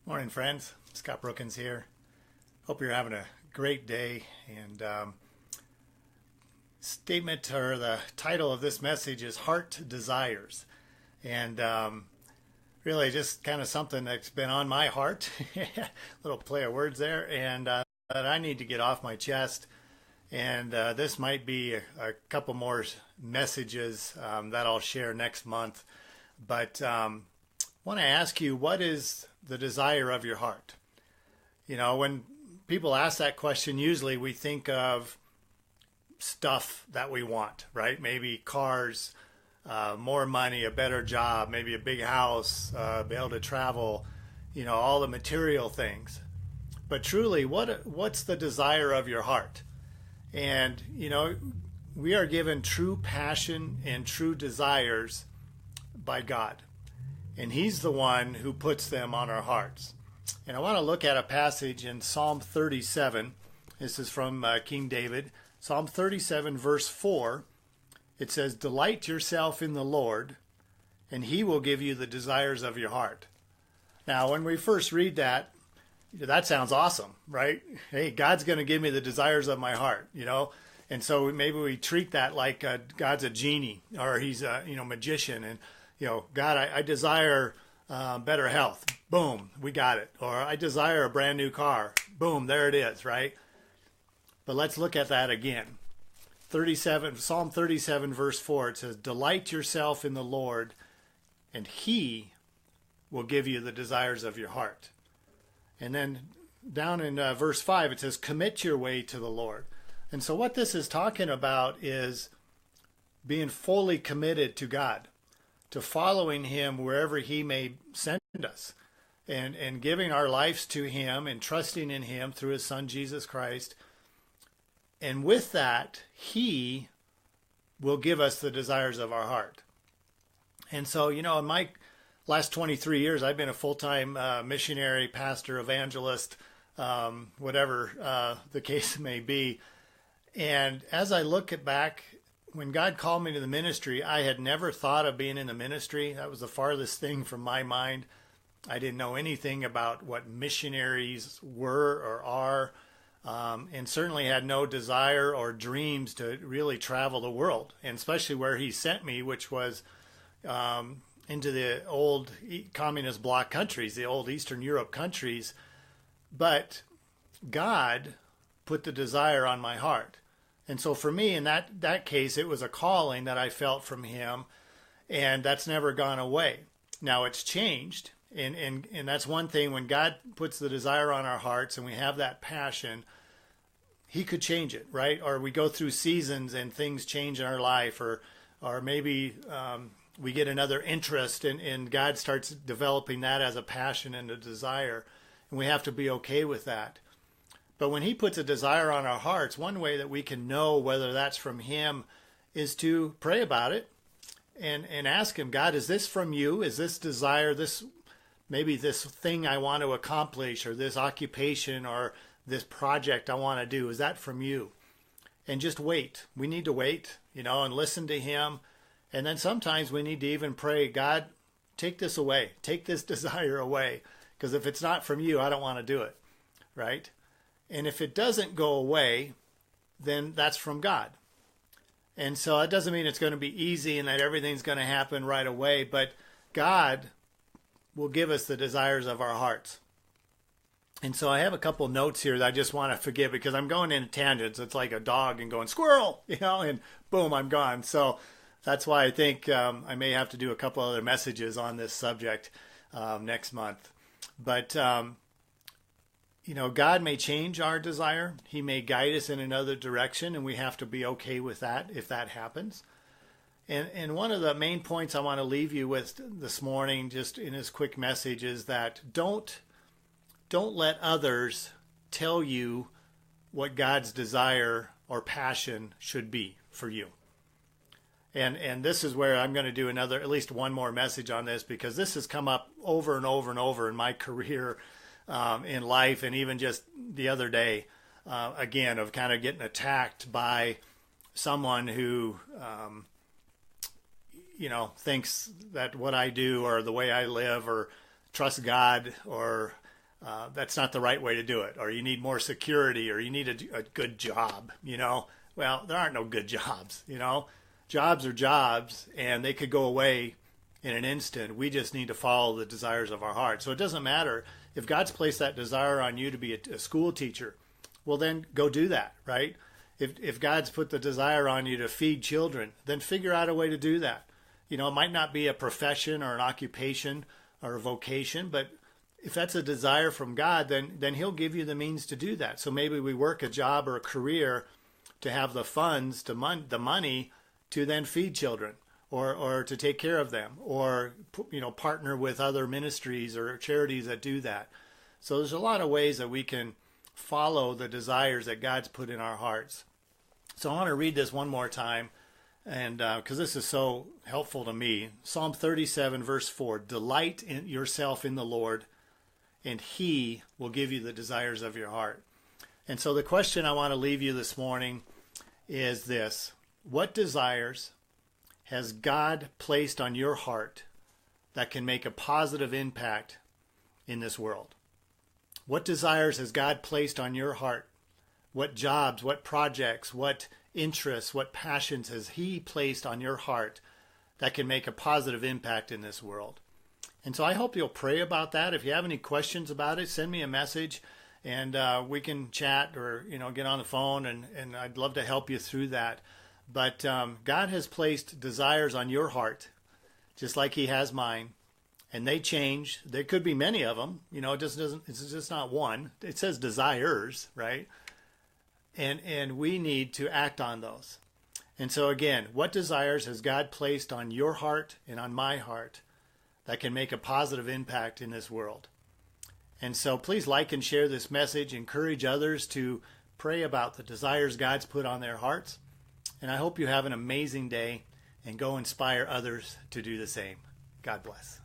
Morning, friends. Scott Brookins here. Hope you're having a great day. And statement or the title of this message is Heart Desires. And really just kind of something that's been on my heart. Little play of words there. And that I need to get off my chest. And this might be a couple more messages that I'll share next month. But want to ask you, what is the desire of your heart? You know, when people ask that question, usually we think of stuff that we want, right? Maybe cars, more money, a better job, maybe a big house, be able to travel, you know, all the material things. But truly, what's the desire of your heart? And, you know, we are given true passion and true desires by God. And He's the one who puts them on our hearts. And I want to look at a passage in Psalm 37. This is from King David. Psalm 37, verse 4. It says, "Delight yourself in the Lord, and He will give you the desires of your heart." Now, when we first read that, that sounds awesome, right? Hey, God's going to give me the desires of my heart, you know? And so maybe we treat that like God's a genie, or He's a magician, and God, I desire better health. Boom, we got it. Or I desire a brand new car. Boom, there it is, right? But let's look at that again. Psalm 37, verse 4, it says, "Delight yourself in the Lord, and He will give you the desires of your heart." And then down in verse 5, it says, "Commit your way to the Lord." And so what this is talking about is being fully committed to God, to following Him wherever He may send us, and giving our lives to Him and trusting in Him through His Son, Jesus Christ. And with that, He will give us the desires of our heart. And so, in my last 23 years, I've been a full-time missionary, pastor, evangelist, whatever the case may be. And as I look back, when God called me to the ministry, I had never thought of being in the ministry. That was the farthest thing from my mind. I didn't know anything about what missionaries were or are, and certainly had no desire or dreams to really travel the world, and especially where He sent me, which was into the old communist bloc countries, the old Eastern Europe countries. But God put the desire on my heart. And so for me, in that case, it was a calling that I felt from Him, and that's never gone away. Now it's changed, and that's one thing. When God puts the desire on our hearts and we have that passion, He could change it, right? Or we go through seasons and things change in our life, or maybe we get another interest, and God starts developing that as a passion and a desire, and we have to be okay with that. But when He puts a desire on our hearts, one way that we can know whether that's from Him is to pray about it and ask Him, God, is this from You? Is this desire, maybe this thing I want to accomplish, or this occupation, or this project I want to do, is that from You? And just wait. We need to wait, and listen to Him. And then sometimes we need to even pray, God, take this away. Take this desire away. Because if it's not from You, I don't want to do it, right? And if it doesn't go away, then that's from God. And so it doesn't mean it's going to be easy and that everything's going to happen right away, but God will give us the desires of our hearts. And so I have a couple notes here that I just want to forgive, because I'm going in tangents. It's like a dog and going, squirrel, and boom, I'm gone. So that's why I think I may have to do a couple other messages on this subject next month. But God may change our desire. He may guide us in another direction, and we have to be okay with that if that happens. And one of the main points I want to leave you with this morning, just in this quick message, is that don't let others tell you what God's desire or passion should be for you. And this is where I'm going to do at least one more message on this, because this has come up over and over and over in my career, in life, and even just the other day, again, of kind of getting attacked by someone who, thinks that what I do or the way I live or trust God or that's not the right way to do it, or you need more security, or you need a good job, Well, there aren't no good jobs, Jobs are jobs, and they could go away in an instant. We just need to follow the desires of our heart. So it doesn't matter if God's placed that desire on you to be a school teacher. Well, then go do that, right? If God's put the desire on you to feed children, then figure out a way to do that. It might not be a profession or an occupation or a vocation, but if that's a desire from God, then He'll give you the means to do that. So maybe we work a job or a career to have the funds, the money to then feed children or to take care of them, or partner with other ministries or charities that do that. So there's a lot of ways that we can follow the desires that God's put in our hearts. So I want to read this one more time, and because this is so helpful to me. Psalm 37, verse 4, delight in yourself in the Lord, and He will give you the desires of your heart. And so the question I want to leave you this morning is this: what desires has God placed on your heart that can make a positive impact in this world? What desires has God placed on your heart? What jobs, what projects, what interests, what passions has He placed on your heart that can make a positive impact in this world? And so I hope you'll pray about that. If you have any questions about it, send me a message, and we can chat or get on the phone, and I'd love to help you through that. But God has placed desires on your heart, just like He has mine, and they change. There could be many of them. It's just not one. It says desires, right? And we need to act on those. And so again, what desires has God placed on your heart and on my heart that can make a positive impact in this world? And so please like and share this message. Encourage others to pray about the desires God's put on their hearts. And I hope you have an amazing day and go inspire others to do the same. God bless.